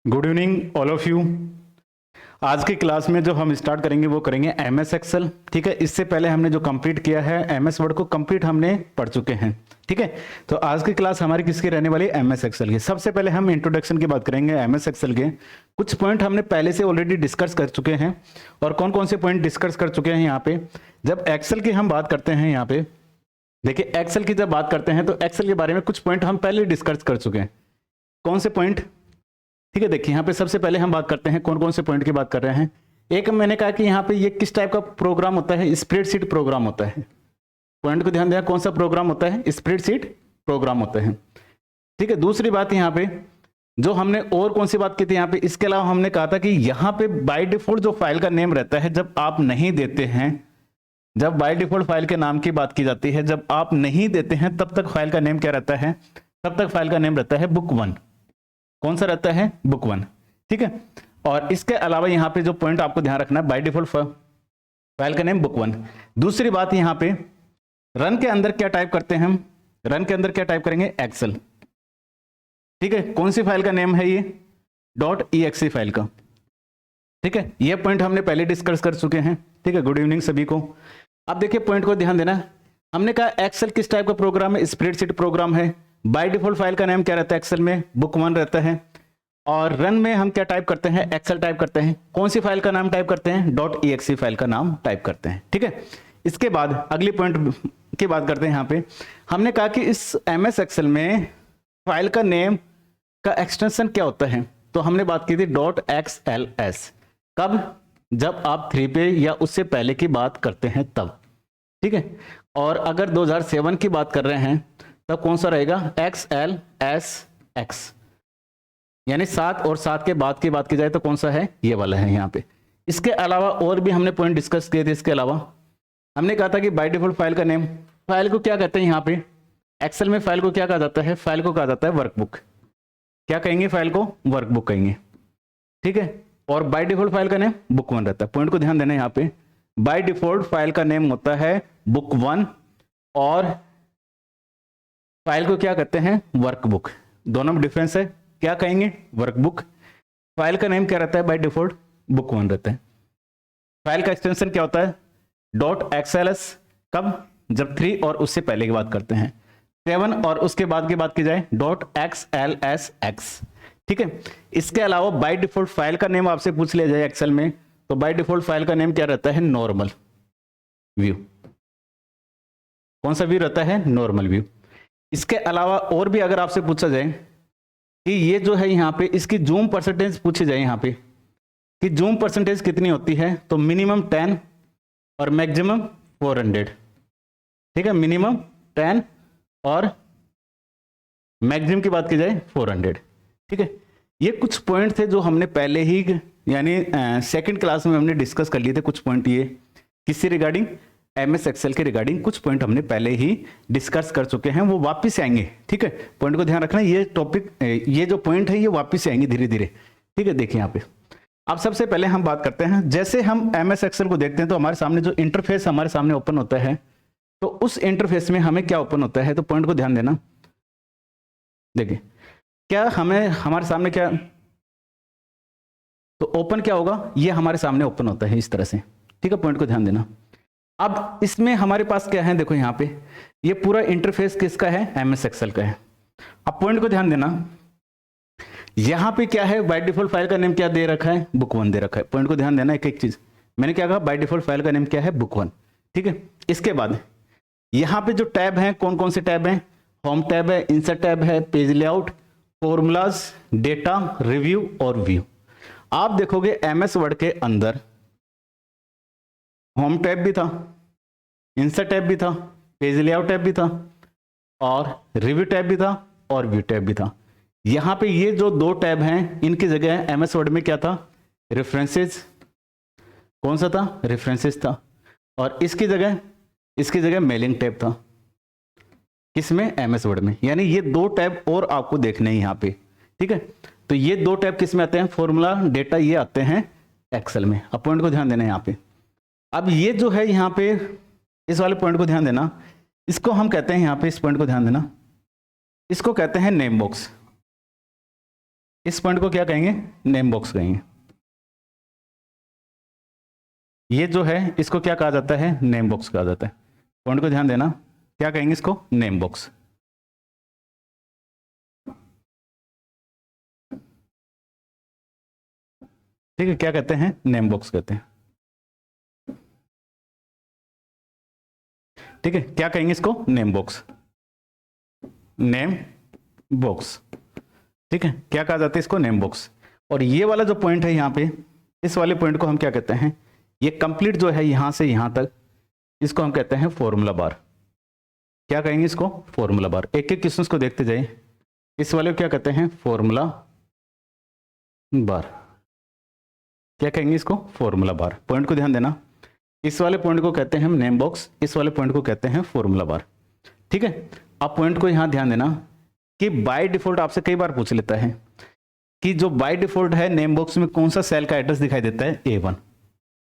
Good evening all of you. आज की class में जो हम स्टार्ट करेंगे वो करेंगे एमएस एक्सेल। ठीक है, इससे पहले हमने जो कंप्लीट किया है एमएस वर्ड को कंप्लीट हमने पढ़ चुके हैं। ठीक है, तो आज की क्लास हमारी किसकी रहने वाली है? एमएस एक्सेल की। सबसे पहले हम इंट्रोडक्शन की बात करेंगे एमएस एक्सेल के। कुछ पॉइंट हमने पहले से ऑलरेडी डिस्कस कर चुके हैं। और कौन कौन से पॉइंट डिस्कस कर चुके हैं यहाँ पे? जब एक्सेल की हम बात करते हैं यहाँ पे, देखिए एक्सेल की जब बात करते हैं तो एक्सेल के बारे में कुछ पॉइंट हम पहले डिस्कस कर चुके हैं। कौन से पॉइंट? ठीक है, देखिए यहाँ पे सबसे पहले हम बात करते हैं कौन कौन से पॉइंट की बात कर रहे हैं। एक मैंने कहा कि यहाँ पे ये किस टाइप का प्रोग्राम होता है? स्प्रेडशीट प्रोग्राम होता है। पॉइंट को ध्यान देना, कौन सा प्रोग्राम होता है? स्प्रेडशीट प्रोग्राम होता है। ठीक है, दूसरी बात यहाँ पे जो हमने और कौन सी बात की थी यहाँ पे, इसके अलावा हमने कहा था कि यहाँ पे बाय डिफॉल्ट जो फाइल का नेम रहता है जब आप नहीं देते हैं, जब बाय डिफॉल्ट फाइल के नाम की बात की जाती है, जब आप नहीं देते हैं तब तक फाइल का नेम क्या रहता है? तब तक फाइल का नेम रहता है बुक वन। कौन सा रहता है? Book one. ठीक है, और इसके अलावा यहाँ पे जो पॉइंट आपको ध्यान रखना है, बाय डिफॉल्ट फाइल का नेम बुक वन। दूसरी बात यहाँ पे रन के अंदर क्या टाइप करते हैं हम? रन के अंदर क्या टाइप करेंगे? एक्सेल। ठीक है, कौन सी फाइल का नेम है ये? .exe फाइल का। ठीक है, ये पॉइंट हमने पहले डिस्कस कर चुके हैं। ठीक है, गुड इवनिंग सभी को। अब देखिए पॉइंट को ध्यान देना, हमने कहा एक्सेल किस टाइप का प्रोग्राम है? स्प्रेडशीट प्रोग्राम है। बाय डिफॉल्ट फाइल का नेम क्या रहता है एक्सेल में? बुक वन रहता है। और रन में हम क्या टाइप करते हैं? एक्सेल टाइप करते हैं। कौन सी फाइल का नाम टाइप करते हैं? .exe फाइल का नाम टाइप करते हैं। ठीक है, इसके बाद अगली पॉइंट की बात करते हैं। यहाँ पे हमने कहा कि इस एमएस एक्सेल में फाइल का नेम का एक्सटेंशन क्या होता है? तो हमने बात की थी .xls। कब? जब आप 3 पे या उससे पहले की बात करते हैं तब। ठीक है, और अगर 2007 की बात कर रहे हैं तब कौन सा रहेगा? XLSX, यानी 7 और 7 के बाद की बात की जाए तो कौन सा है? ये वाला है यहाँ पे। इसके अलावा और भी हमने पॉइंट डिस्कस किए थे। इसके अलावा हमने कहा था कि बाय डिफॉल्ट फाइल का नेम, फाइल को क्या कहते हैं यहाँ पे? एक्सेल में फाइल को क्या कहा जाता है? फाइल को कहा जाता है वर्कबुक। क्या कहेंगे? फाइल को वर्कबुक कहेंगे। ठीक है, और बाय डिफॉल्ट फाइल का नेम बुक वन रहता है। पॉइंट को ध्यान देना, यहाँ पे बाय डिफॉल्ट फाइल का नेम होता है बुक वन और फाइल को क्या कहते हैं? वर्कबुक। दोनों में डिफरेंस है। क्या कहेंगे? वर्कबुक। फाइल का नेम क्या रहता है? बाय डिफॉल्ट बुक वन रहता है। फाइल का एक्सटेंशन क्या होता है? .xls। कब? जब 3 और उससे पहले की बात करते हैं। 7 और उसके बाद की बात की जाए .xlsx। ठीक है, इसके अलावा बाय डिफॉल्ट फाइल का नेम आपसे पूछ लिया जाए एक्सेल में तो बाय डिफॉल्ट फाइल का नेम क्या रहता है? Normal view. कौन सा व्यू रहता है? Normal view. इसके अलावा और भी अगर आपसे पूछा जाए कि ये जो है यहाँ पे इसकी जूम परसेंटेज पूछी जाए यहाँ पे कि जूम परसेंटेज कितनी होती है, तो मिनिमम 10 और मैक्सिमम 400। ठीक है, मिनिमम 10 और मैक्सिमम की बात की जाए 400। ठीक है, ये कुछ पॉइंट थे जो हमने पहले ही यानी सेकंड क्लास में हमने डिस्कस कर लिए थे। कुछ पॉइंट ये किससे रिगार्डिंग? एमएस एक्सेल के रिगार्डिंग कुछ पॉइंट हमने पहले ही डिस्कस कर चुके हैं, वो वापस आएंगे। ठीक है, पॉइंट को ध्यान रखना, ये टॉपिक ये जो पॉइंट है ये वापस आएंगे धीरे धीरे। ठीक है, देखिए यहाँ पे अब सबसे पहले हम बात करते हैं, जैसे हम एमएस एक्सेल को देखते हैं तो हमारे सामने जो इंटरफेस हमारे सामने ओपन होता है तो उस इंटरफेस में हमें क्या ओपन होता है? तो पॉइंट को ध्यान देना, देखिए क्या हमें हमारे सामने क्या, तो ओपन क्या होगा? ये हमारे सामने ओपन होता है इस तरह से। ठीक है, पॉइंट को ध्यान देना। अब इसमें हमारे पास क्या है? देखो यहाँ पे ये पूरा इंटरफेस किसका है? एमएस एक्सेल का है। अब पॉइंट को ध्यान देना, यहाँ पे क्या है? बाय डिफॉल्ट फाइल का नेम क्या दे रखा है? बुक वन दे रखा है। पॉइंट को ध्यान देना, एक एक चीज मैंने क्या कहा? बाय डिफॉल्ट फाइल का नेम क्या है? Book one. ठीक है, इसके बाद यहाँ पे जो टैब हैं, कौन कौन से टैब हैं? होम टैब है, इंसर्ट टैब है, page layout, formulas, data, review और व्यू। आप देखोगे एमएस वर्ड के अंदर होम टैब भी था, इंसर्ट टैब भी था, पेज लेआउट टैब भी था और रिव्यू टैब भी था और व्यू टैब भी था। यहाँ पे ये जो 2 टैब हैं इनकी जगह एमएस वर्ड में क्या था? रेफरेंसेस। कौन सा था? रेफरेंसेस था। और इसकी जगह मेलिंग टैब था। किसमें? एमएस वर्ड में। यानी ये 2 टैब और आपको देखने हैं यहाँ पे। ठीक है, तो ये 2 टैब किस में आते हैं? फॉर्मूला, डेटा, ये आते हैं एक्सेल में। अब पॉइंट को ध्यान देना यहाँ पे। अब ये जो है यहाँ पे इस वाले पॉइंट को ध्यान देना, इसको हम कहते हैं यहाँ पे, इस पॉइंट को ध्यान देना, इसको कहते हैं नेम बॉक्स। इस पॉइंट को क्या कहेंगे, नेम बॉक्स कहेंगे। ये जो है इसको क्या कहा जाता है, नेम बॉक्स कहा जाता है। पॉइंट को ध्यान देना, क्या कहेंगे इसको, नेम बॉक्स। ठीक है, क्या कहते हैं, नेम बॉक्स कहते हैं। ठीक है, क्या कहेंगे इसको, नेम बॉक्स, नेम बॉक्स। ठीक है, क्या कहा जाता है इसको, नेम बॉक्स। और ये वाला जो पॉइंट है यहाँ पे, इस वाले पॉइंट को हम क्या कहते हैं, ये कंप्लीट जो है यहां से यहां तक, इसको हम कहते हैं फॉर्मूला बार। क्या कहेंगे इसको, फॉर्मूला बार। एक एक क्वेश्चंस को देखते जाइए। इस वाले को क्या कहते हैं, फॉर्मूला बार। क्या कहेंगे इसको, फॉर्मूला बार। पॉइंट को ध्यान देना, इस वाले पॉइंट को कहते हैं हम नेम बॉक्स, इस वाले पॉइंट को कहते हैं फॉर्मूला बार। ठीक है, अब पॉइंट को यहां ध्यान देना कि बाय डिफॉल्ट आपसे कई बार पूछ लेता है कि जो बाय डिफॉल्ट है नेम बॉक्स में कौन सा सेल का एड्रेस दिखाई देता है, A1।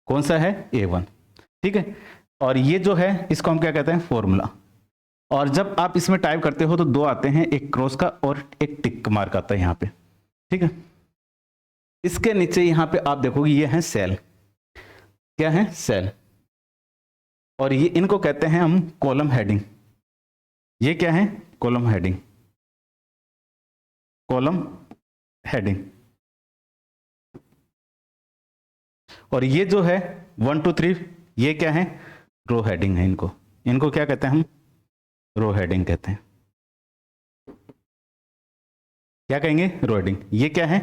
कौन सा है, A1। ठीक है, और ये जो है इसको हम क्या कहते हैं, फॉर्मूला। और जब आप इसमें टाइप करते हो तो दो आते हैं, एक क्रॉस का और एक टिक मार्क आता है यहाँ पे। ठीक है, इसके नीचे यहाँ पे आप देखोगे ये है सेल। क्या है, सेल। और ये इनको कहते हैं हम कॉलम हेडिंग। ये क्या है, कॉलम हेडिंग, कॉलम हेडिंग। और ये जो है 1 2 3, ये क्या है, रो हेडिंग है। इनको क्या कहते हैं हम, रो हेडिंग कहते हैं। क्या कहेंगे, रो हेडिंग। ये क्या है,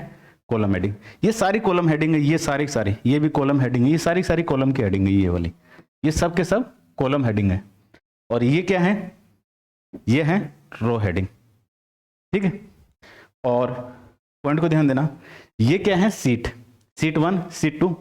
कॉलम हेडिंग। ये सारी कॉलम हेडिंग है, ये सारी, ये भी कॉलम हेडिंग है, ये सारी कॉलम की हेडिंग है, ये वाली, ये सब के सब कॉलम हेडिंग है। और ये क्या है, ये है रो हेडिंग। ठीक है, और पॉइंट को ध्यान देना, ये क्या है, सीट 1 सीट 2।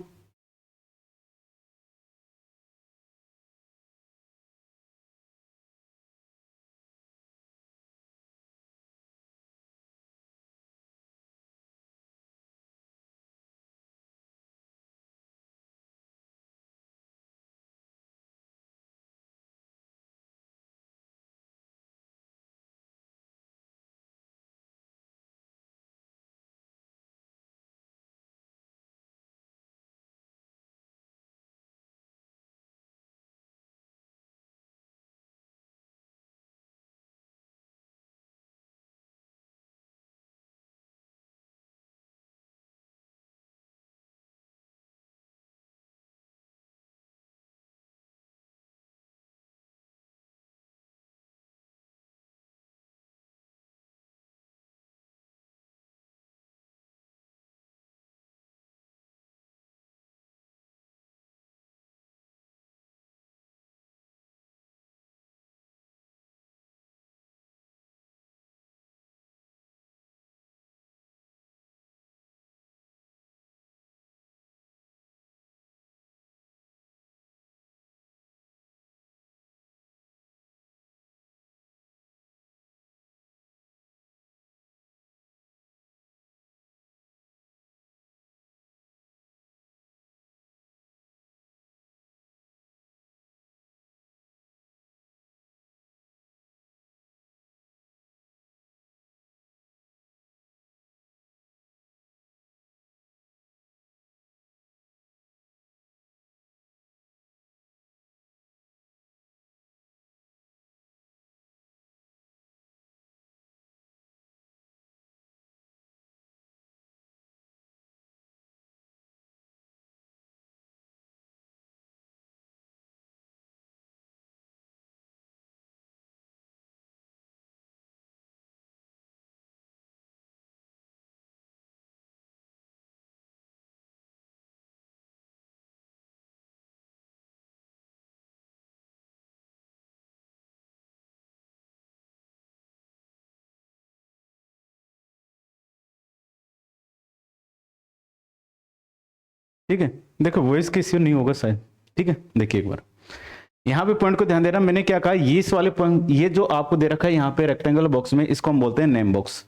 ठीक है, देखो वॉइस का इश्यू नहीं होगा शायद। ठीक है, देखिए एक बार यहाँ पे पॉइंट को ध्यान देना, मैंने क्या कहा, ये इस वाले पॉइंट, ये जो आपको दे रखा है यहाँ पे रेक्टेंगुलर बॉक्स में, इसको हम बोलते हैं नेम बॉक्स।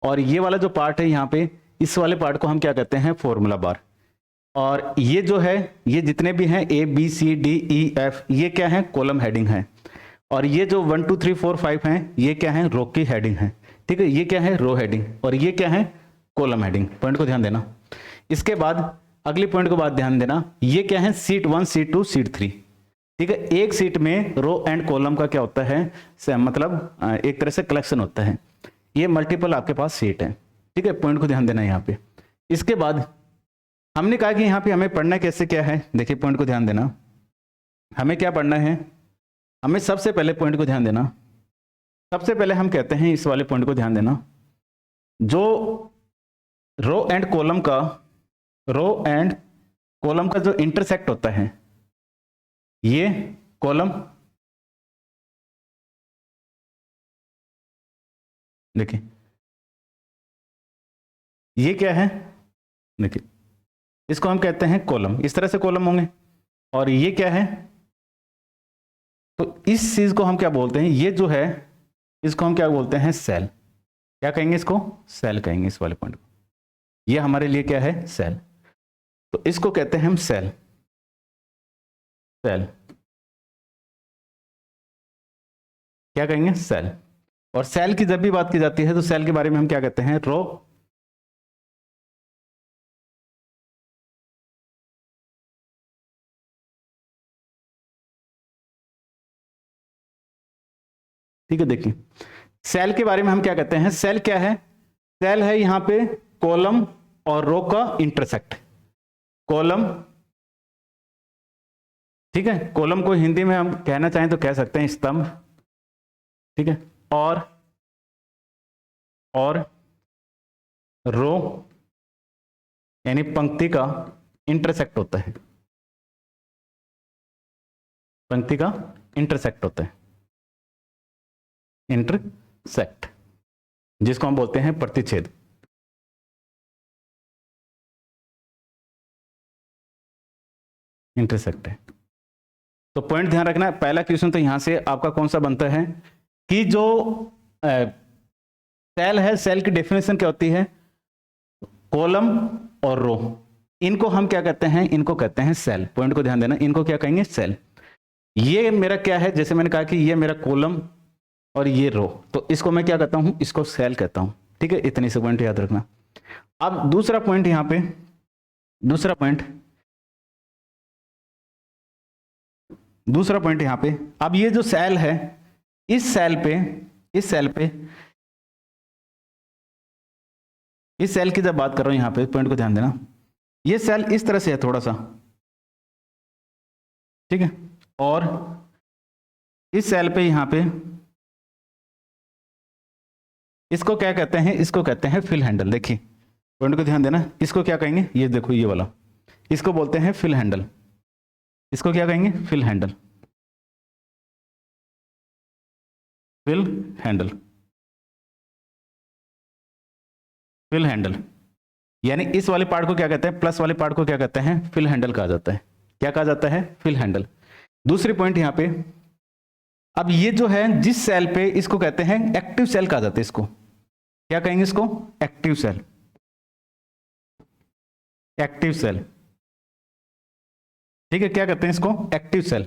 और ये वाला जो पार्ट है यहाँ पे, इस वाले पार्ट को हम क्या कहते हैं, फॉर्मूला बार। और ये जो है, ये जितने भी हैं ABCDEF, ये क्या है, कॉलम हेडिंग है। और ये जो 1 2 3 4 5 हैं, ये क्या है, रो की हेडिंग है। ठीक है, ये क्या है, रो हेडिंग। और ये क्या है, कॉलम हेडिंग, पॉइंट को ध्यान देना। इसके बाद अगली पॉइंट को बात ध्यान देना, ये क्या है, सीट 1, सीट 2, सीट 3, ठीक है। एक सीट में रो एंड कॉलम का क्या होता है, मतलब एक तरह से कलेक्शन होता है। ये मल्टीपल आपके पास सीट है, ठीक है, पॉइंट को ध्यान देना यहाँ पे। इसके बाद हमने कहा कि यहाँ पे हमें पढ़ना कैसे क्या है, देखिए पॉइंट को ध्यान देना, हमें क्या पढ़ना है, हमें सबसे पहले पॉइंट को ध्यान देना, सबसे पहले हम कहते हैं इस वाले पॉइंट को ध्यान देना, जो रो एंड कॉलम का जो इंटरसेक्ट होता है, ये कॉलम, देखिए ये क्या है, देखिए इसको हम कहते हैं कॉलम, इस तरह से कॉलम होंगे, और ये क्या है, तो इस चीज को हम क्या बोलते हैं, ये जो है इसको हम क्या बोलते हैं, सेल। क्या कहेंगे इसको, सेल कहेंगे इस वाले पॉइंट को, ये हमारे लिए क्या है, सेल, तो इसको कहते हैं हम सेल। सेल क्या कहेंगे, सेल। और सेल की जब भी बात की जाती है तो सेल के बारे में हम क्या कहते हैं, रो, ठीक है। देखिए सेल के बारे में हम क्या कहते हैं, सेल क्या है, सेल है यहां पे कॉलम और रो का इंटरसेक्ट, कॉलम, ठीक है, कॉलम को हिंदी में हम कहना चाहें तो कह सकते हैं स्तंभ, ठीक है, और रो यानी पंक्ति का इंटरसेक्ट होता है, पंक्ति का इंटरसेक्ट होता है, इंटरसेक्ट, जिसको हम बोलते हैं प्रतिच्छेद। इंटरसेक्ट है, तो पॉइंट ध्यान रखना, पहला क्वेश्चन तो यहां से आपका कौन सा बनता है कि जो सेल है, सेल की डेफिनेशन क्या होती है, कॉलम और रो, इनको हम क्या कहते हैं, इनको कहते हैं सेल। पॉइंट को ध्यान देना, इनको क्या कहेंगे, सेल। ये मेरा क्या है, जैसे मैंने कहा कि ये मेरा कॉलम और ये रो, तो इसको मैं क्या कहता हूं, इसको सेल कहता हूं, ठीक है, इतनी से पॉइंट याद रखना। अब दूसरा पॉइंट यहां पे, दूसरा पॉइंट यहां पे, अब ये जो सेल है, इस सेल की जब बात कर रहा हूं यहां पे, पॉइंट को ध्यान देना, ये सेल इस तरह से है थोड़ा सा, ठीक है, और इस सेल पे यहां पे इसको क्या कहते हैं, इसको कहते हैं फिल हैंडल। देखिए पॉइंट को ध्यान देना, इसको क्या कहेंगे, ये देखो ये वाला, इसको बोलते हैं फिल हैंडल, इसको क्या कहेंगे, fill handle, fill handle, fill handle, यानी इस वाले पार्ट को क्या कहते हैं, प्लस वाले पार्ट को क्या कहते हैं, फिल हैंडल कहा जाता है। क्या कहा जाता है, फिल हैंडल। दूसरी पॉइंट यहां पे, अब ये जो है जिस सेल पे, इसको कहते हैं एक्टिव सेल कहा जाता है, इसको क्या कहेंगे, इसको एक्टिव सेल, एक्टिव सेल, ठीक है, क्या कहते हैं इसको, एक्टिव सेल।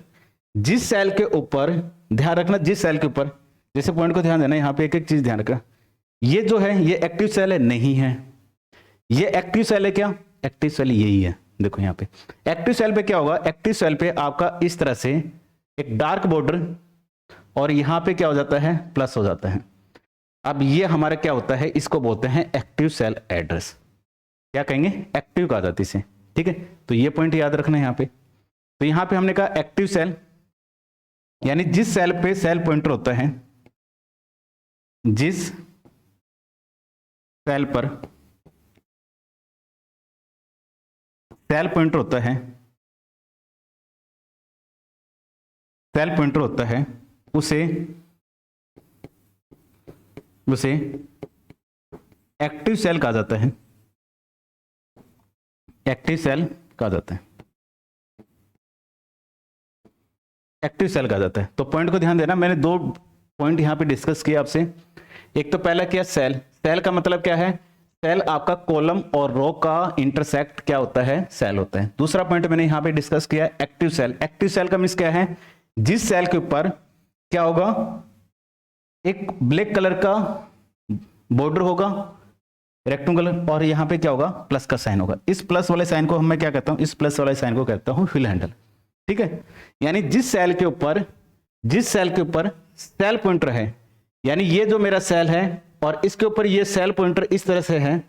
जिस सेल के ऊपर, ध्यान रखना, जिस सेल के ऊपर, जैसे पॉइंट को ध्यान देना, यहां पे एक एक चीज ध्यान रखना, ये जो है ये एक्टिव सेल है, नहीं है, ये एक्टिव सेल है क्या, एक्टिव सेल यही है। देखो यहां पे एक्टिव सेल पे क्या होगा, एक्टिव सेल पे आपका इस तरह से एक डार्क बॉर्डर, और यहां पे क्या हो जाता है, प्लस हो जाता है। अब ये हमारा क्या होता है, इसको बोलते हैं एक्टिव सेल एड्रेस, क्या कहेंगे, एक्टिव कहा जाती है, ठीक है। तो ये पॉइंट याद रखना है यहां पे। तो यहां पे हमने कहा एक्टिव सेल, यानी जिस सेल पे सेल पॉइंटर होता है, जिस सेल पर सेल पॉइंटर होता है, सेल पॉइंटर होता है, उसे एक्टिव सेल कहा जाता है, एक्टिव सेल कहा जाता है, एक्टिव सेल कहा जाता है। तो पॉइंट को ध्यान देना, मैंने दो पॉइंट यहां पे डिस्कस किया आपसे। एक तो पहला क्या, सेल, सेल का मतलब क्या है, सेल आपका कॉलम और रो का इंटरसेक्ट क्या होता है, सेल होता है। दूसरा पॉइंट मैंने यहां पे डिस्कस किया एक्टिव सेल। एक्टिव सेल का मींस क्या है, जिस सेल के ऊपर क्या होगा, एक ब्लैक कलर का बॉर्डर होगा, रेक्टेंगुलर, और यहाँ पे क्या होगा, प्लस का साइन होगा। इस प्लस वाले साइन को मैं क्या कहता हूँ, इस प्लस वाले साइन को कहता हूँ फिल हैंडल। ठीक है, यानी जिस सेल के ऊपर सेल पॉइंटर है, यानी ये जो मेरा सेल है और इसके ऊपर ये सेल पॉइंटर इस तरह से है,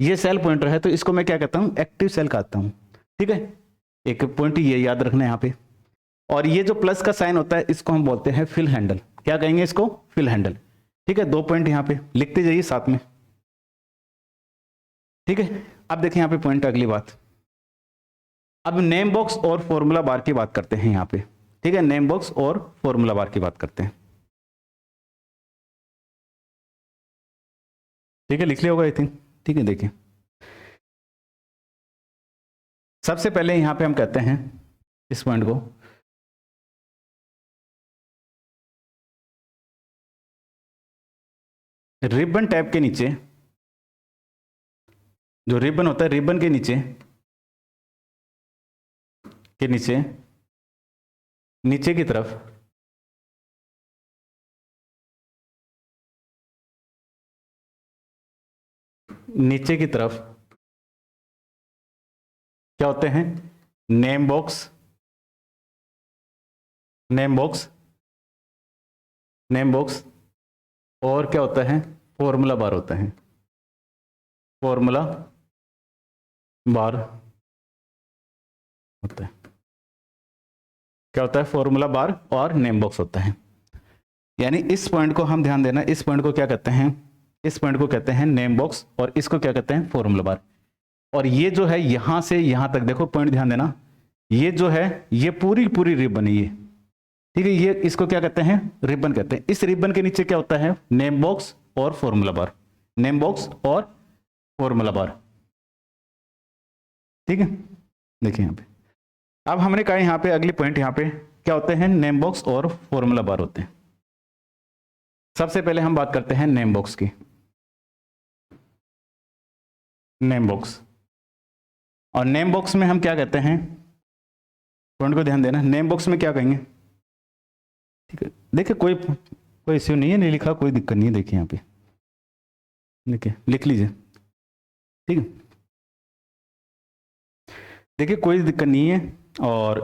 ये सेल पॉइंटर है, तो इसको मैं क्या कहता हूं, एक्टिव सेल कहता हूं। ठीक है, एक पॉइंट ये याद रखना है यहां पे। और ये जो प्लस का साइन होता है इसको हम बोलते हैं फिल हैंडल। क्या कहेंगे इसको, फिल हैंडल। ठीक है, 2 पॉइंट यहां पे लिखते जाइए साथ में। ठीक है, अब देखिए यहां पे पॉइंट, अगली बात, अब नेम बॉक्स और फॉर्मूला बार की बात करते हैं यहां पे। ठीक है, नेम बॉक्स और फॉर्मूला बार की बात करते हैं। ठीक है, लिख लिया होगा आई थिंक। ठीक है, देखिए सबसे पहले यहां पे हम कहते हैं इस पॉइंट को, रिबन टैब के नीचे, जो रिबन होता है रिबन के नीचे नीचे की तरफ क्या होते हैं, नेम बॉक्स और क्या होता है, फॉर्मूला बार होता है। फॉर्मूला बार होता है, क्या होता है, फॉर्मूला बार और नेम बॉक्स होता है। यानी इस पॉइंट को हम ध्यान देना, इस पॉइंट को क्या कहते हैं, इस पॉइंट को कहते हैं नेम बॉक्स और इसको क्या कहते हैं, फॉर्मूला बार। और ये जो है यहां से यहां तक, देखो पॉइंट ध्यान देना, ये जो है ये पूरी पूरी रिबन है ये। ठीक है, ये इसको क्या कहते हैं, रिबन कहते हैं। इस रिबन के नीचे क्या होता है, नेम बॉक्स और फॉर्मूला बार, नेम बॉक्स और फॉर्मूला बार। ठीक है, देखिए यहां पे, अब हमने कहा यहां पे अगली पॉइंट, यहां पे क्या होते हैं, नेम बॉक्स और फॉर्मूला बार होते हैं। सबसे पहले हम बात करते हैं नेम बॉक्स की। नेम बॉक्स, और नेम बॉक्स में हम क्या कहते हैं, पॉइंट को ध्यान देना, नेम बॉक्स में क्या कहेंगे। ठीक है, देखिए कोई इश्यू नहीं है, नहीं लिखा कोई दिक्कत नहीं है, देखिए यहाँ पे देखिए लिख लीजिए। ठीक है, देखिए कोई दिक्कत नहीं है, और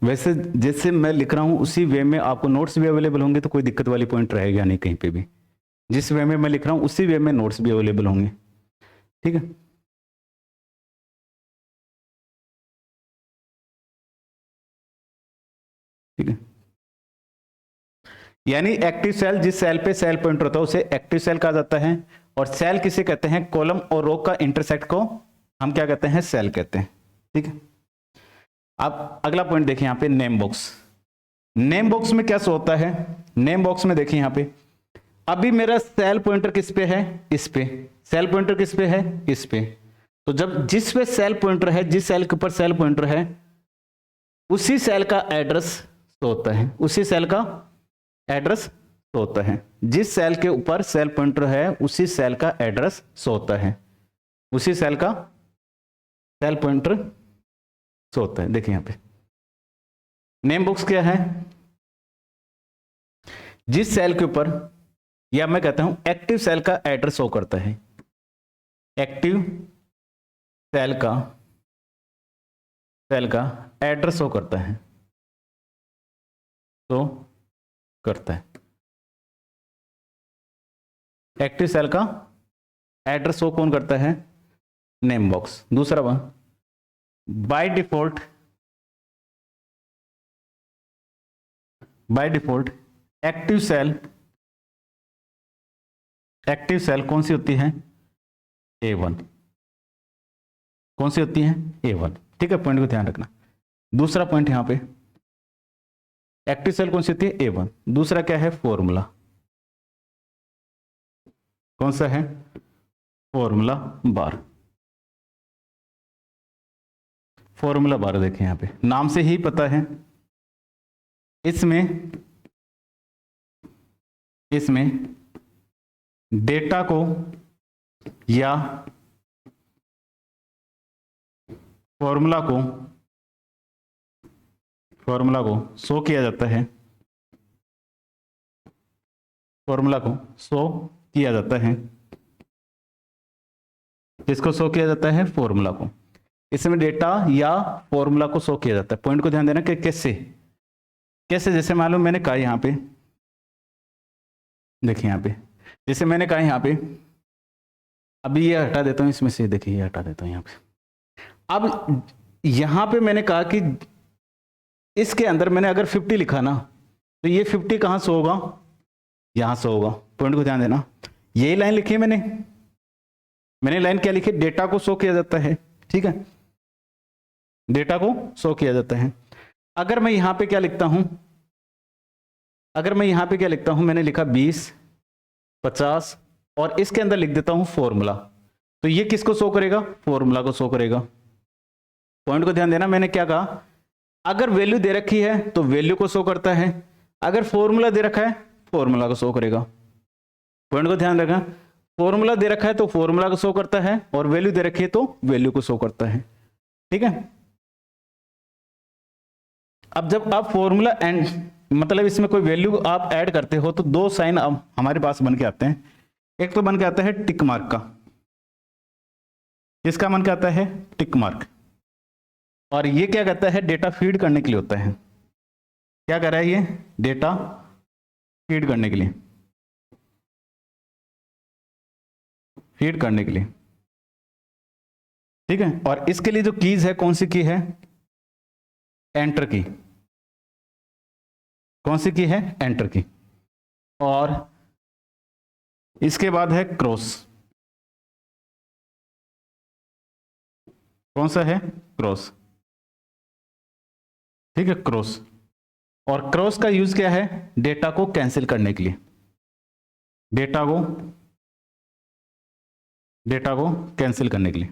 वैसे जैसे मैं लिख रहा हूँ उसी वे में आपको नोट्स भी अवेलेबल होंगे, तो कोई दिक्कत वाली पॉइंट रहेगा नहीं कहीं पे भी। जिस वे में मैं लिख रहा हूँ उसी वे में नोट्स भी अवेलेबल होंगे। ठीक है, ठीक है, यानी एक्टिव सेल, जिस सेल पे सेल पॉइंटर होता है उसे एक्टिव सेल कहा जाता है। और सेल किसे कहते हैं, कॉलम और रो का इंटरसेक्ट को हम क्या कहते हैं, सेल कहते हैं। ठीक है, अब अगला पॉइंट देखिए यहाँ पे, नेम बॉक्स। नेम बॉक्स में क्या होता है, नेम बॉक्स में देखिए यहाँ पे, अभी मेरा सेल पॉइंटर किस पे है, इस पे। सेल पॉइंटर किस पे है, इस पे। तो जब जिस पे सेल पॉइंटर है, जिस सेल के ऊपर सेल पॉइंटर है, उसी सेल का एड्रेस होता है, उसी सेल का एड्रेस होता है। जिस सेल के ऊपर सेल पॉइंटर है उसी सेल का एड्रेस होता है, उसी सेल का सेल पॉइंटर होता है। देखिए यहां पे नेम बॉक्स क्या है, जिस सेल के ऊपर, या मैं कहता हूं एक्टिव सेल का एड्रेस शो करता है, एक्टिव सेल का एड्रेस शो करता है, तो करता है एक्टिव सेल का एड्रेस शो कौन करता है, नेम बॉक्स। दूसरा one, by default active cell कौन सी होती है, A1। कौन सी होती है, A1। ठीक है, पॉइंट को ध्यान रखना। दूसरा पॉइंट यहां पे, एक्टिव सेल कौन सी होती है, A1। दूसरा क्या है, फॉर्मूला। कौन सा है, फॉर्मूला बार। फॉर्मूला बार देखें यहां पे, नाम से ही पता है, इसमें डेटा को या फॉर्मूला को शो किया जाता है, फॉर्मूला को शो किया जाता है किसको शो किया जाता है? फॉर्मूला को। इसमें डेटा या फॉर्मूला को शो किया जाता है। पॉइंट को ध्यान देना कि कैसे कैसे, जैसे मालूम मैंने कहा यहाँ पे, देखिए यहाँ पे, जैसे मैंने कहा यहाँ पे, अभी ये हटा देता हूँ इसमें से, देखिए ये हटा देता हूँ यहाँ पे। अब यहाँ पे मैंने कहा कि इसके अंदर मैंने अगर 50 लिखा ना, तो ये 50 कहाँ से होगा? यहाँ से होगा। पॉइंट को ध्यान देना, यही लाइन लिखी है मैंने लाइन क्या लिखी? डेटा को शो किया जाता है, ठीक है, डेटा को शो किया जाता है। अगर मैं यहाँ पे क्या लिखता हूँ, अगर मैं यहाँ पे क्या लिखता हूँ, मैंने लिखा 20, 50 और इसके अंदर लिख देता हूँ फॉर्मूला, तो ये किसको शो करेगा? फॉर्मूला को शो करेगा। पॉइंट को ध्यान देना, मैंने क्या कहा? अगर वैल्यू दे रखी है तो वैल्यू को शो करता है, अगर फॉर्मूला दे रखा है फॉर्मूला को शो करेगा। पॉइंट को ध्यान रखना, फॉर्मूला दे रखा है तो फॉर्मूला को शो करता है, और वैल्यू दे रखी है तो वैल्यू को शो करता है, ठीक है। अब जब आप फॉर्मूला एंड मतलब इसमें कोई वैल्यू आप ऐड करते हो तो दो साइन अब हमारे पास बन के आते हैं। एक तो बन के आता है टिक मार्क का, इसका बन के आता है टिक मार्क, और ये क्या कहता है? डेटा फीड करने के लिए होता है। क्या कर रहा है ये? डेटा फीड करने के लिए, फीड करने के लिए, ठीक है। और इसके लिए जो कीज है, कौन सी की है? एंटर की। कौन सी की है? एंटर की। और इसके बाद है क्रॉस। कौन सा है? क्रॉस, ठीक है, क्रॉस। और क्रॉस का यूज क्या है? डेटा को कैंसिल करने के लिए, डेटा को कैंसिल करने के लिए,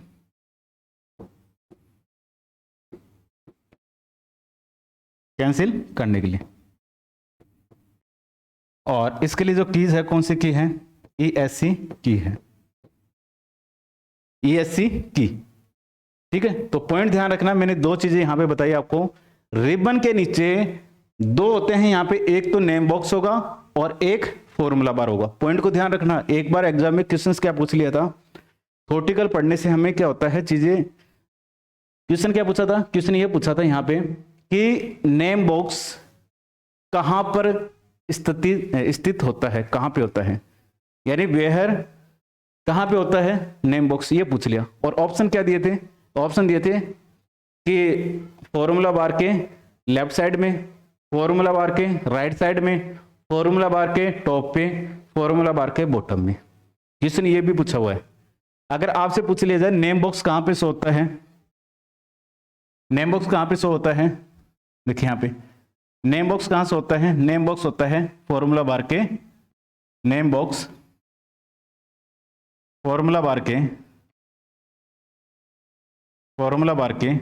कैंसिल करने के लिए। और इसके लिए जो कीज है, कौन सी की है? ESC की है, ESC की, ठीक है। तो पॉइंट ध्यान रखना, मैंने दो चीजें यहां पे बताई आपको। रिबन के नीचे दो होते हैं यहां पे, एक तो नेम बॉक्स होगा और एक फॉर्मूला बार होगा। पॉइंट को ध्यान रखना, एक बार एग्जाम में क्वेश्चंस क्या पूछ लिया था, थ्योरेटिकल पढ़ने से हमें क्या होता है चीजें, क्वेश्चन क्या पूछा था? क्वेश्चन ये पूछा था यहां पे कि नेम बॉक्स कहां पर स्थित होता है, कहां पे होता है, यानी वेयर कहां पे होता है नेम बॉक्स, ये पूछ लिया। और ऑप्शन क्या दिए थे? ऑप्शन दिए थे कि फॉर्मूला बार के लेफ्ट साइड में, फॉर्मूला बार के राइट साइड में, फॉर्मूला बार के टॉप पे, फॉर्मूला बार के बॉटम में। क्वेश्चन ये भी पूछा हुआ है। अगर आपसे पूछ लिया जाए नेम बॉक्स कहां पे शो होता है, नेम बॉक्स कहां पे शो होता है, देखिए यहां पे नेम बॉक्स कहां से होता है? नेम बॉक्स होता है फॉर्मूला बार के, नेम बॉक्स फॉर्मूला बार के, फॉर्मूला बार के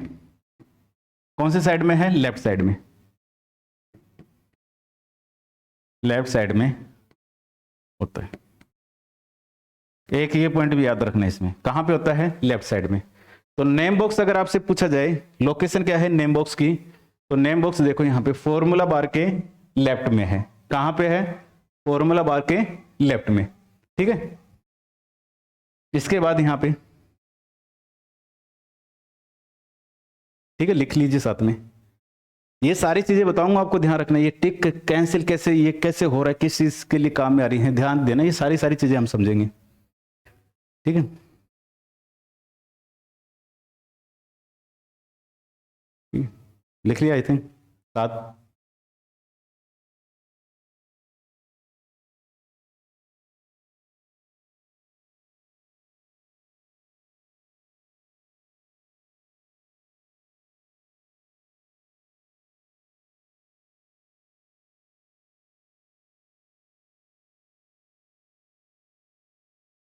कौन से साइड में है? लेफ्ट साइड में, लेफ्ट साइड में होता है। एक ये पॉइंट भी याद रखना, इसमें कहां पे होता है? लेफ्ट साइड में। तो नेम बॉक्स अगर आपसे पूछा जाए लोकेशन क्या है नेम बॉक्स की, तो नेम बॉक्स देखो यहां पे फॉर्मूला बार के लेफ्ट में है। कहां पे है? फॉर्मूला बार के लेफ्ट में, ठीक है। इसके बाद यहां पे, ठीक है, लिख लीजिए साथ में, ये सारी चीजें बताऊंगा आपको, ध्यान रखना। ये टिक कैंसिल कैसे, ये कैसे हो रहा है, किस चीज के लिए काम में आ रही है, ध्यान देना। ये सारी चीजें हम समझेंगे, ठीक है। लिख लिया आई थिंक साथ।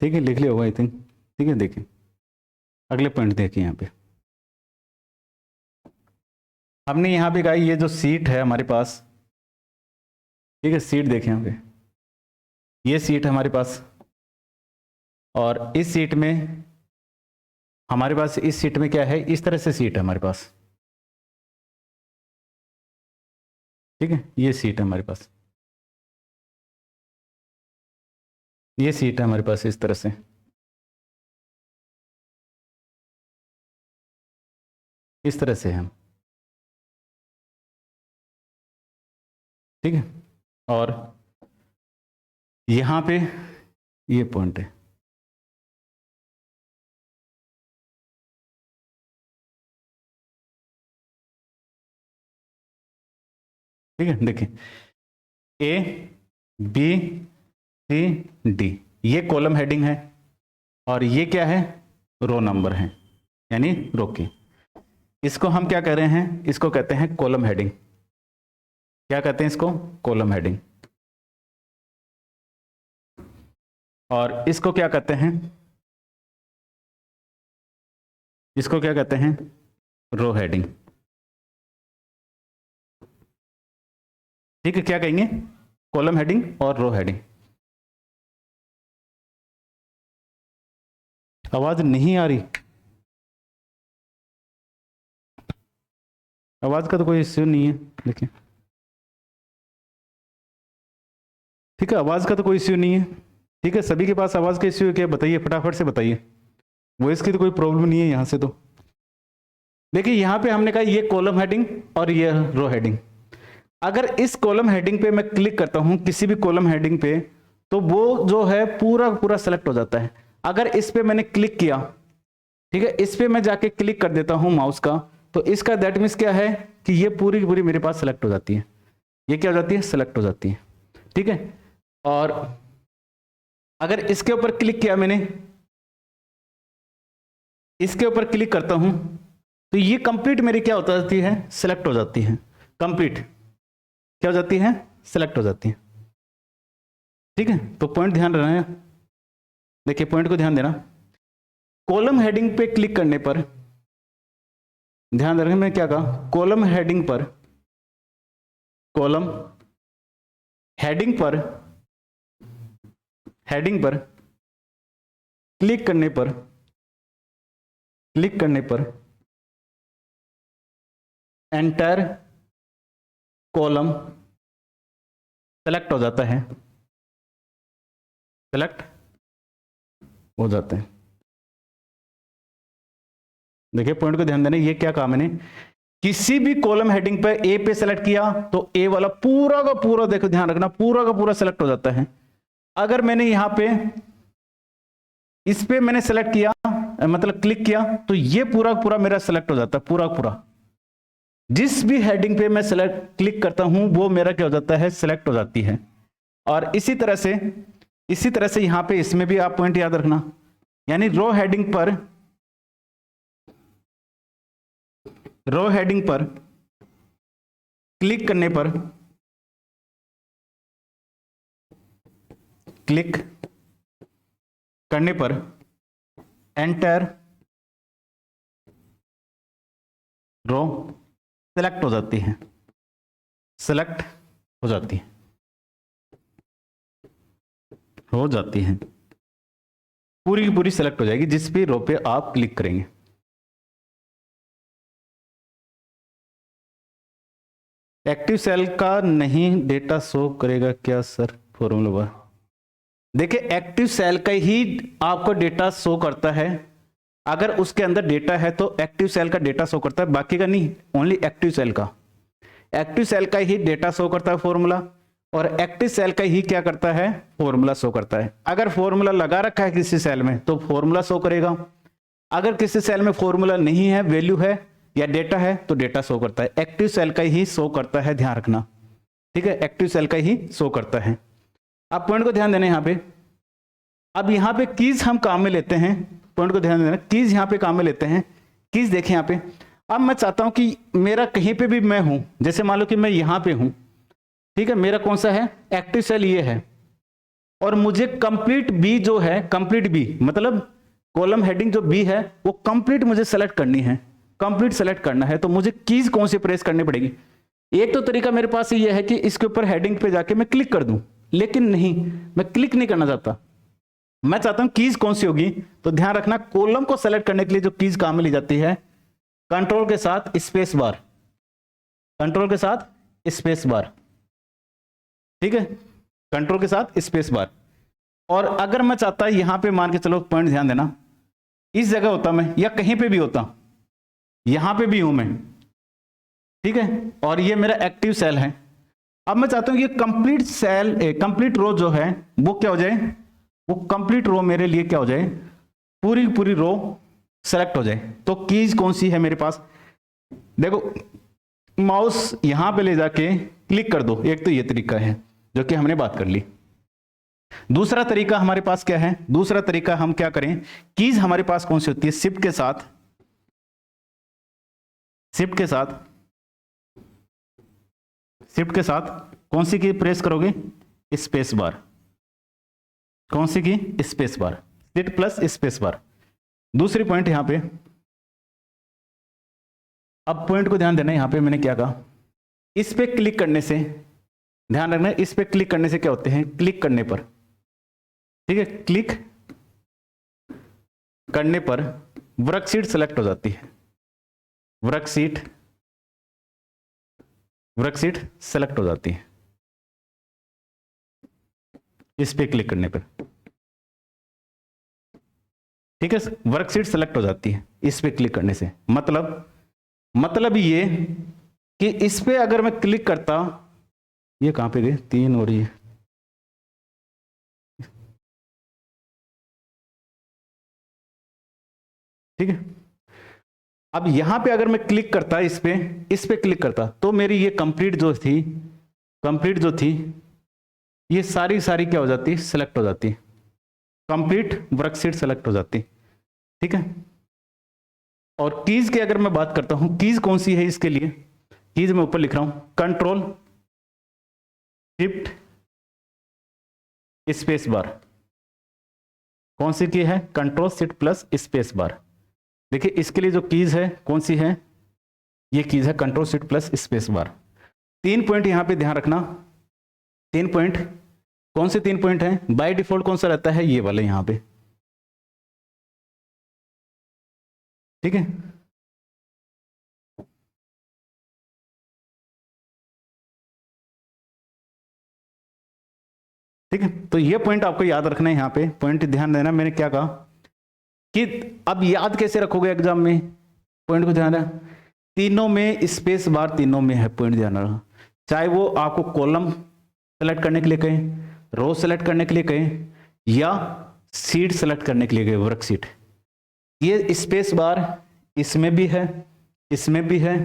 ठीक है, लिख लिया होगा आई थिंक, ठीक है। देखिए अगले पॉइंट देखिए यहाँ पे, हमने यहाँ पे कहा ये जो सीट है हमारे पास, ठीक है, सीट देखें यहाँ पे, ये सीट है हमारे पास, और इस सीट में हमारे पास, इस सीट में क्या है? इस तरह से सीट है हमारे पास, ठीक है। ये सीट है हमारे पास, ये सीट है हमारे पास इस तरह से, इस तरह से हम, ठीक है, और यहां पे ये पॉइंट है, ठीक है। देखिए ए बी सी डी, ये कॉलम हेडिंग है और ये क्या है, रो नंबर है, यानी रो की। इसको हम क्या कह रहे हैं, इसको कहते हैं कॉलम हेडिंग। क्या कहते हैं इसको, कॉलम हेडिंग। और इसको क्या कहते हैं, इसको क्या कहते हैं, रो हेडिंग। ठीक है, क्या कहेंगे, कॉलम हेडिंग और रो हेडिंग। आवाज नहीं आ रही, आवाज का तो कोई इश्यू नहीं है, देखिए, ठीक है, आवाज का तो कोई इश्यू नहीं है, ठीक है। सभी के पास आवाज का इश्यू है क्या, बताइए फटाफट से बताइए। वॉइस की तो कोई प्रॉब्लम नहीं है यहां से। तो देखिए यहां पे हमने कहा ये कॉलम हेडिंग और ये रो हेडिंग। अगर इस कॉलम हेडिंग पे मैं क्लिक करता हूं, किसी भी कॉलम हेडिंग पे, तो वो जो है पूरा पूरा सेलेक्ट हो जाता है। अगर इस पे मैंने क्लिक किया, ठीक है, इस पे मैं जाके क्लिक कर देता हूं माउस का, तो इसका दैट मीन्स क्या है कि ये पूरी की पूरी मेरे पास सेलेक्ट हो जाती है। ये क्या हो जाती है, सेलेक्ट हो जाती है, ठीक है। और अगर इसके ऊपर क्लिक किया मैंने, इसके ऊपर क्लिक करता हूं, तो ये कंप्लीट मेरी क्या होता जाती है, सेलेक्ट हो जाती है। कंप्लीट क्या हो जाती है, सेलेक्ट हो जाती है, ठीक है। तो पॉइंट ध्यान रखना है, देखिए पॉइंट को ध्यान देना। कॉलम हेडिंग पे क्लिक करने पर ध्यान रखना, मैं क्या कहा, कॉलम हेडिंग पर, कॉलम हेडिंग पर, हेडिंग पर क्लिक करने पर, क्लिक करने पर एंटर कॉलम सेलेक्ट हो जाता है, सेलेक्ट हो जाते हैं। देखिए पॉइंट को ध्यान देना, ये क्या कहा मैंने, किसी भी कॉलम हेडिंग पे ए पे सेलेक्ट किया तो ए वाला पूरा का पूरा, देखो ध्यान रखना, पूरा का पूरा सेलेक्ट हो जाता है। अगर मैंने यहां पे इस पे मैंने सेलेक्ट किया, मतलब क्लिक किया, तो ये पूरा पूरा मेरा सेलेक्ट हो जाता है, पूरा पूरा। जिस भी हेडिंग पे मैं सेलेक्ट क्लिक करता हूं वो मेरा क्या हो जाता है, सेलेक्ट हो जाती है। और इसी तरह से यहां पे इसमें भी आप पॉइंट याद रखना, यानी रो हेडिंग पर, रो हेडिंग पर क्लिक करने पर, क्लिक करने पर एंटर रो सेलेक्ट हो जाती है, सेलेक्ट हो जाती है, हो जाती है, पूरी की पूरी सेलेक्ट हो जाएगी जिस भी रो पे आप क्लिक करेंगे। एक्टिव सेल का नहीं डेटा शो करेगा क्या सर, फॉर्मूला। देखिए एक्टिव सेल का ही आपको डेटा शो करता है, अगर उसके अंदर डेटा है तो एक्टिव सेल का डेटा शो करता है, बाकी का नहीं, ओनली एक्टिव सेल का। एक्टिव सेल का ही डेटा शो करता है फॉर्मूला, और एक्टिव सेल का ही क्या करता है, फॉर्मूला शो करता है। अगर फॉर्मूला लगा रखा है किसी सेल में तो फॉर्मूला शो करेगा, अगर किसी सेल में फॉर्मूला नहीं है, वैल्यू है या डेटा है तो डेटा शो करता है। एक्टिव सेल का ही शो करता है, ध्यान रखना, ठीक है, एक्टिव सेल का ही शो करता है। आप पॉइंट को ध्यान देना यहां पे। अब यहां पे कीज हम काम में लेते हैं, पॉइंट को ध्यान देना, कीज यहां पे काम में लेते हैं। कीज देखें यहां पे, अब मैं चाहता हूं कि मेरा कहीं पे भी मैं हूं, जैसे मान लो कि मैं यहां पे हूं, ठीक है, मेरा कौन सा है, एक्टिव सेल ये है, और मुझे कंप्लीट बी जो है, कंप्लीट बी मतलब कॉलम हेडिंग जो बी है वो कंप्लीट मुझे सेलेक्ट करनी है, कंप्लीट सेलेक्ट करना है, तो मुझे कीज कौन सी प्रेस करनी पड़ेगी। एक तो तरीका मेरे पास ये है कि इसके ऊपर हेडिंग पे जाके मैं क्लिक कर दूं, लेकिन नहीं, मैं क्लिक नहीं करना चाहता, मैं चाहता हूं कीज कौन सी होगी। तो ध्यान रखना, कॉलम को सेलेक्ट करने के लिए जो कीज काम में ली जाती है, कंट्रोल के साथ स्पेस बार, कंट्रोल के साथ स्पेस बार, ठीक है, कंट्रोल के साथ स्पेस बार। और अगर मैं चाहता यहां पे मान के चलो, पॉइंट ध्यान देना, इस जगह होता मैं या कहीं पे भी होता, यहां पे भी हूं मैं, ठीक है, और ये मेरा एक्टिव सेल है। अब मैं चाहता हूं ये कंप्लीट सेल, कंप्लीट रो जो है वो क्या हो जाए, वो कंप्लीट रो मेरे लिए क्या हो जाए, पूरी पूरी रो सेलेक्ट हो जाए। तो कीज कौन सी है मेरे पास, देखो माउस यहां पे ले जाके क्लिक कर दो, एक तो ये तरीका है जो कि हमने बात कर ली। दूसरा तरीका हमारे पास क्या है, दूसरा तरीका हम क्या करें, कीज हमारे पास कौन सी होती है, शिफ्ट के साथ, शिफ्ट के साथ, शिफ्ट के साथ कौन सी की प्रेस करोगे, स्पेस बार, कौन सी की, space bar, shift plus space bar. दूसरी पॉइंट यहां पे, अब पॉइंट को ध्यान देना, यहां पे मैंने क्या कहा, इस पे क्लिक करने से, ध्यान रखना इस पे क्लिक करने से क्या होते हैं, क्लिक करने पर, ठीक है, क्लिक करने पर वर्कशीट सेलेक्ट हो जाती है, वर्कशीट, वर्कशीट सेलेक्ट हो जाती है इस पे क्लिक करने पर, ठीक है, वर्कशीट सेलेक्ट हो जाती है इस पे क्लिक करने से। मतलब ये कि इस पे अगर मैं क्लिक करता, ये कहां पे गए, 3 हो रही है, ठीक है। अब यहां पे अगर मैं क्लिक करता, इस पे क्लिक करता, तो मेरी ये कंप्लीट जो थी, कंप्लीट जो थी, ये सारी सारी क्या हो जाती, सेलेक्ट हो जाती, कंप्लीट वर्कशीट सेलेक्ट हो जाती, ठीक है। और कीज की अगर मैं बात करता हूं, कीज कौन सी है इसके लिए, कीज मैं ऊपर लिख रहा हूं, कंट्रोल शिफ्ट स्पेस बार, कौन सी की है, control shift plus space bar. देखिए इसके लिए जो कीज है कौन सी है, ये कीज है control shift plus space bar. 3 point यहां पे ध्यान रखना, 3 पॉइंट, कौन से 3 पॉइंट हैं, बाय डिफॉल्ट कौन सा रहता है, ये वाला यहां पे, ठीक है। ठीक है, तो ये पॉइंट आपको याद रखना है, यहां पे पॉइंट ध्यान देना, मैंने क्या कहा कि अब याद कैसे रखोगे एग्जाम में, पॉइंट को ध्यान रखना, तीनों में स्पेस बार, तीनों में है, पॉइंट ध्यान रखना, चाहे वो आपको कॉलम सेलेक्ट करने के लिए कहें, रो सेलेक्ट करने के लिए कहें, या सीट सेलेक्ट करने के लिए कहें, वर्कशीट, ये स्पेस बार इसमें भी है, इसमें भी है,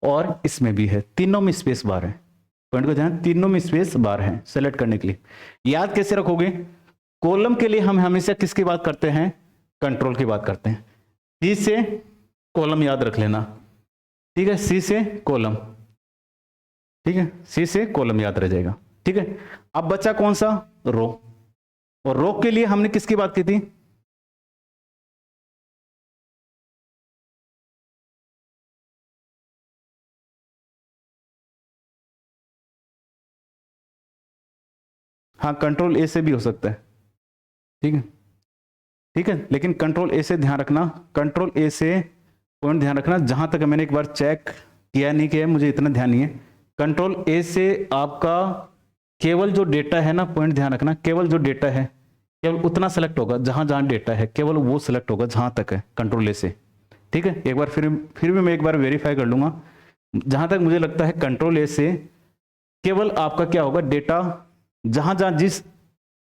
और इसमें भी है, तीनों में स्पेस बार है, पॉइंट को ध्यान, तीनों में स्पेस बार है सेलेक्ट करने के लिए। याद कैसे रखोगे, कॉलम के लिए हम हमेशा किसकी बात करते हैं, कंट्रोल की बात करते हैं, सी से कॉलम याद रख लेना, ठीक है, सी से कॉलम, ठीक है, सी से कॉलम याद रह जाएगा, ठीक है। अब बचा कौन सा, रो, और रो के लिए हमने किसकी बात की थी, हाँ कंट्रोल ए से भी हो सकता है, ठीक है, ठीक है, लेकिन कंट्रोल ए से ध्यान रखना, कंट्रोल ए से पॉइंट ध्यान रखना, जहां तक मैंने एक बार चेक किया नहीं किया मुझे इतना ध्यान नहीं है, कंट्रोल ए से आपका केवल जो डेटा है ना, पॉइंट ध्यान रखना, केवल जो डेटा है केवल उतना सेलेक्ट होगा, जहां जहां डेटा है केवल वो सेलेक्ट होगा जहां तक है कंट्रोल ए से, ठीक है। एक बार फिर भी मैं एक बार वेरीफाई कर लूंगा, जहां तक मुझे लगता है कंट्रोल ए से केवल आपका क्या होगा, डेटा जहां जहां जिस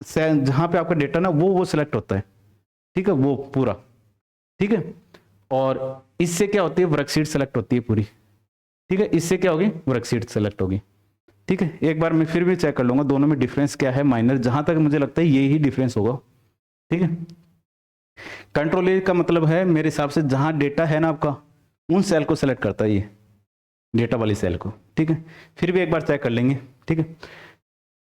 जहां पे आपका डेटा ना वो सिलेक्ट होता है, ठीक है, वो पूरा, ठीक है। और इससे क्या होती है, वर्कशीट सेलेक्ट होती है पूरी, ठीक है, इससे क्या होगी, वर्कशीट सेलेक्ट होगी, ठीक है। एक बार मैं फिर भी चेक कर लूंगा दोनों में डिफरेंस क्या है, माइनर, जहां तक मुझे लगता है यही डिफरेंस होगा, ठीक है। कंट्रोल ए का मतलब है मेरे हिसाब से जहां डेटा है ना आपका, उन सेल को सेलेक्ट करता है ये, डेटा वाली सेल को, ठीक है। फिर भी एक बार चेक कर लेंगे, ठीक है।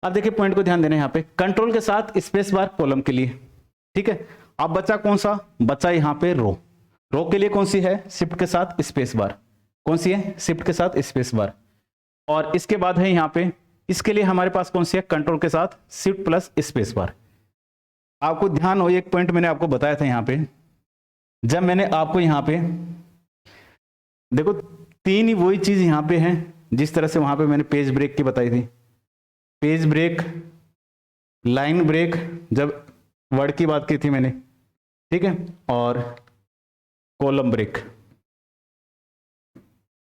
अब देखिए पॉइंट को ध्यान देना, यहाँ पे कंट्रोल के साथ स्पेस बार कॉलम के लिए, ठीक है। अब बचा कौन सा, बचा यहाँ पे रो, रो के लिए कौन सी है, शिफ्ट के साथ स्पेस बार, कौन सी है, शिफ्ट के साथ स्पेस बार। और इसके बाद है यहाँ पे, इसके लिए हमारे पास कौन सी है, कंट्रोल के साथ शिफ्ट प्लस स्पेस बार। आपको ध्यान हो, एक पॉइंट मैंने आपको बताया था यहाँ पे, जब मैंने आपको यहाँ पे देखो 3 ही वही चीज यहाँ पे है जिस तरह से वहां पे मैंने पेज ब्रेक की बताई थी, पेज ब्रेक, लाइन ब्रेक जब वर्ड की बात की थी मैंने, ठीक है, और कॉलम ब्रेक,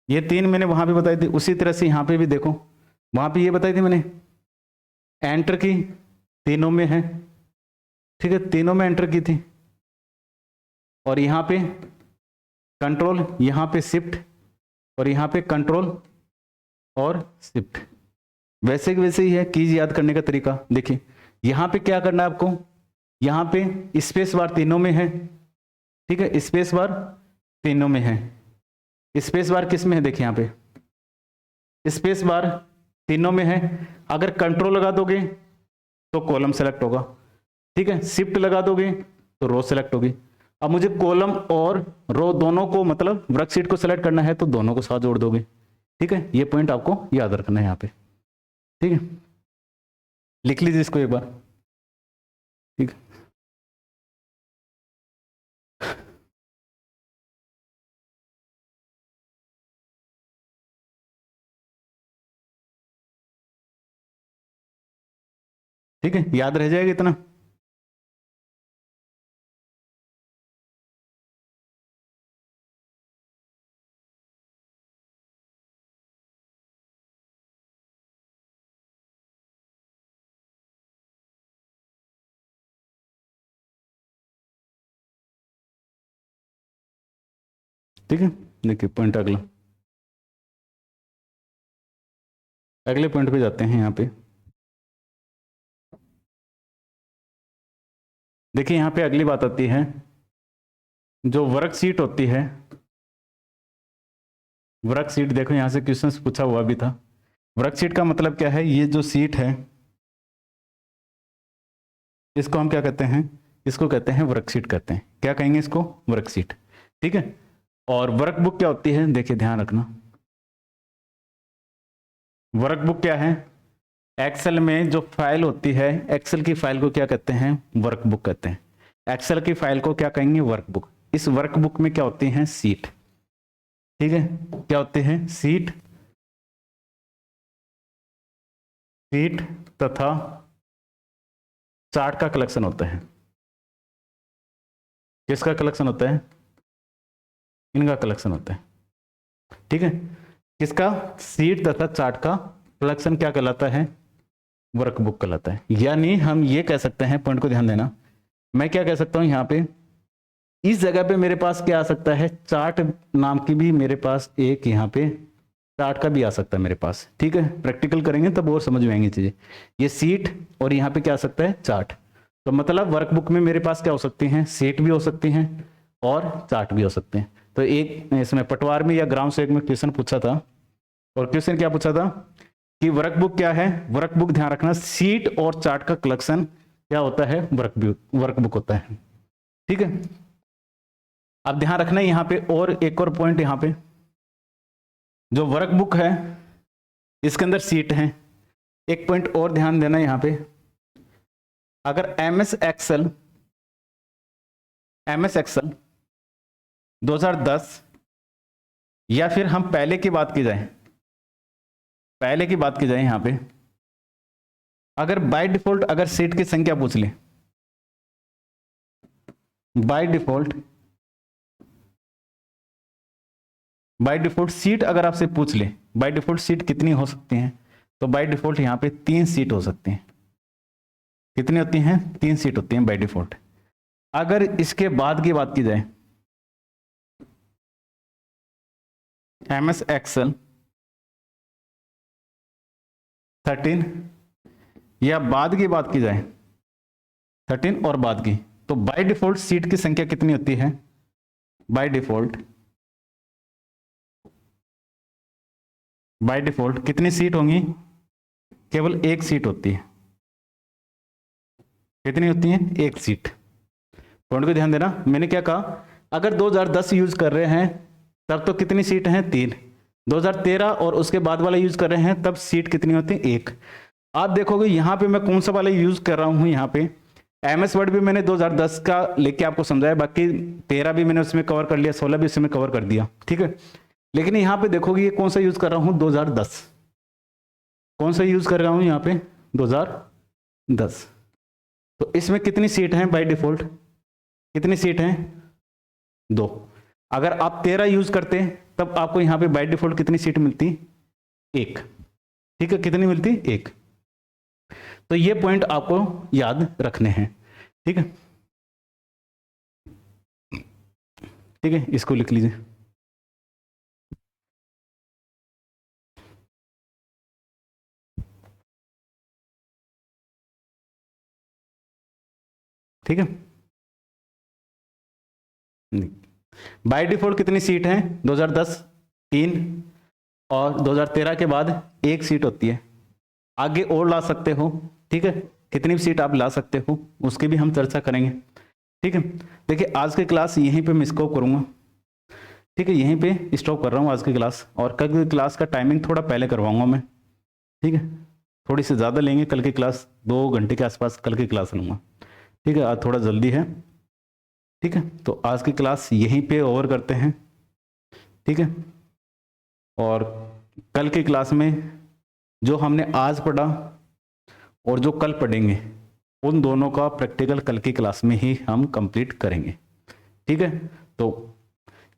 ये 3 मैंने वहां पे बताई थी, उसी तरह से यहाँ पे भी देखो, वहां पे ये बताई थी मैंने, एंटर की, तीनों में है, ठीक है, तीनों में एंटर की थी। और यहाँ पे कंट्रोल, यहाँ पे शिफ्ट, और यहाँ पे कंट्रोल और शिफ्ट। वैसे वैसे ही है कीज याद करने का तरीका। देखिए यहाँ पे क्या करना है आपको, यहाँ पे स्पेस बार तीनों में है, ठीक है, स्पेस बार तीनों में है। स्पेस बार किस में है, देखिए यहाँ पे स्पेस बार तीनों में है। अगर कंट्रोल लगा दोगे तो कॉलम सेलेक्ट होगा, ठीक है, शिफ्ट लगा दोगे तो रो सेलेक्ट होगी। अब मुझे कॉलम और रो दोनों को, मतलब वर्कशीट को सेलेक्ट करना है तो दोनों को साथ जोड़ दोगे, ठीक है। ये पॉइंट आपको याद रखना है यहाँ पे, ठीक है, लिख लीजिए इसको एक बार, ठीक है। ठीक है, याद रह जाएगा इतना। ठीक है, देखिए पॉइंट अगला, अगले पॉइंट पे जाते हैं। यहाँ पे देखिए, यहाँ पे अगली बात आती है, जो वर्कशीट होती है, वर्कशीट देखो यहाँ से क्वेश्चंस पूछा हुआ भी था। वर्कशीट का मतलब क्या है, ये जो सीट है इसको हम क्या कहते हैं, इसको कहते हैं वर्कशीट कहते हैं। क्या कहेंगे इसको, वर्कशीट, ठीक है। और वर्कबुक क्या होती है, देखिए ध्यान रखना, वर्कबुक क्या है, एक्सेल में जो फाइल होती है, एक्सेल की फाइल को क्या कहते हैं, वर्कबुक कहते हैं। एक्सेल की फाइल को क्या कहेंगे, वर्कबुक। इस वर्कबुक में क्या होती हैं, सीट, ठीक है, क्या होते हैं, सीट, सीट तथा चार्ट का कलेक्शन होता है। किसका कलेक्शन होता है, इनका कलेक्शन होता है, ठीक है। किसका, सीट तथा चार्ट का कलेक्शन क्या कहलाता है, वर्कबुक कहलाता है। यानी हम ये कह सकते हैं, पॉइंट को ध्यान देना, मैं क्या कह सकता हूं यहाँ पे, इस जगह पे मेरे पास क्या आ सकता है, चार्ट नाम की भी मेरे पास एक, यहाँ पे चार्ट का भी आ सकता है मेरे पास, ठीक है। प्रैक्टिकल करेंगे तब और समझ में आएंगी चीजें। ये सीट और यहाँ पे क्या आ सकता है, चार्ट। तो मतलब वर्कबुक में मेरे पास क्या हो सकती हैं, सीट भी हो सकती हैं और चार्ट भी हो सकते हैं। तो एक इसमें पटवार में या ग्राम सेवक में क्वेश्चन पूछा था, और क्वेश्चन क्या पूछा था कि वर्कबुक क्या है, वर्कबुक ध्यान रखना, सीट और चार्ट का कलेक्शन क्या होता है, वर्कबुक होता है, ठीक है। अब ध्यान रखना यहाँ पे और एक और पॉइंट, यहाँ पे जो वर्कबुक है इसके अंदर सीट है। एक पॉइंट और ध्यान देना यहाँ पे, अगर एमएस एक्सेल 2010 या फिर हम पहले की बात की जाए, पहले की बात की जाए यहाँ पे, अगर बाय डिफॉल्ट अगर सीट की संख्या पूछ ले, बाय डिफॉल्ट सीट अगर आपसे पूछ ले, बाय डिफॉल्ट सीट कितनी हो सकती हैं, तो बाय डिफॉल्ट यहाँ पे 3 सीट हो सकती हैं। कितनी होती हैं, 3 सीट होती हैं बाय डिफॉल्ट। अगर इसके बाद की बात की जाए, एमएस एक्सेल 13 या बाद की बात की जाए, 13 और बाद की, तो बाय डिफॉल्ट सीट की संख्या कितनी होती है, बाय डिफॉल्ट कितनी सीट होंगी, केवल एक सीट होती है। कितनी होती है, एक सीट। पॉइंट को ध्यान देना, मैंने क्या कहा, अगर 2010 यूज कर रहे हैं तब तो कितनी सीट हैं, 3। 2013 और उसके बाद वाला यूज कर रहे हैं तब सीट कितनी होती है, 1। आप देखोगे यहाँ पे मैं कौन सा वाला यूज कर रहा हूँ, यहाँ पे एमएस वर्ड भी मैंने 2010 का लेके आपको समझाया, बाकी 13 भी मैंने उसमें कवर कर लिया, 16 भी उसमें कवर कर दिया, ठीक है। लेकिन यहाँ पे देखोगे ये कौन सा यूज कर रहा हूँ, 2010, कौन सा यूज कर रहा हूँ यहाँ पे, 2010। तो इसमें कितनी सीट हैं बाय डिफॉल्ट, कितनी सीट हैं, 2। अगर आप 13 यूज करते तब आपको यहाँ पे बाय डिफॉल्ट कितनी सीट मिलती? एक। ठीक है, कितनी मिलती? एक। तो ये पॉइंट आपको याद रखने हैं। ठीक है, ठीक है, इसको लिख लीजिए। ठीक है, बाय डिफॉल्ट कितनी सीट है? 2010 3, और 2013 के बाद एक सीट होती है। आगे और ला सकते हो। ठीक है, कितनी भी सीट आप ला सकते हो उसकी भी हम चर्चा करेंगे। ठीक है, देखिए आज की क्लास यहीं पे मैं स्टॉप करूंगा। ठीक है, यहीं पे स्टॉप कर रहा हूँ आज की क्लास, और कल की क्लास का टाइमिंग थोड़ा पहले करवाऊंगा मैं। ठीक है, थोड़ी सी ज़्यादा लेंगे कल की क्लास, 2 घंटे के आसपास कल की क्लास लूँगा। ठीक है, आज थोड़ा जल्दी है। ठीक है, तो आज की क्लास यहीं पे ओवर करते हैं। ठीक है, और कल की क्लास में जो हमने आज पढ़ा और जो कल पढ़ेंगे उन दोनों का प्रैक्टिकल कल की क्लास में ही हम कंप्लीट करेंगे। ठीक है, तो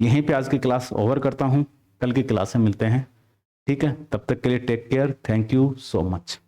यहीं पे आज की क्लास ओवर करता हूं, कल की क्लास में मिलते हैं। ठीक है, तब तक के लिए take care, thank you so much.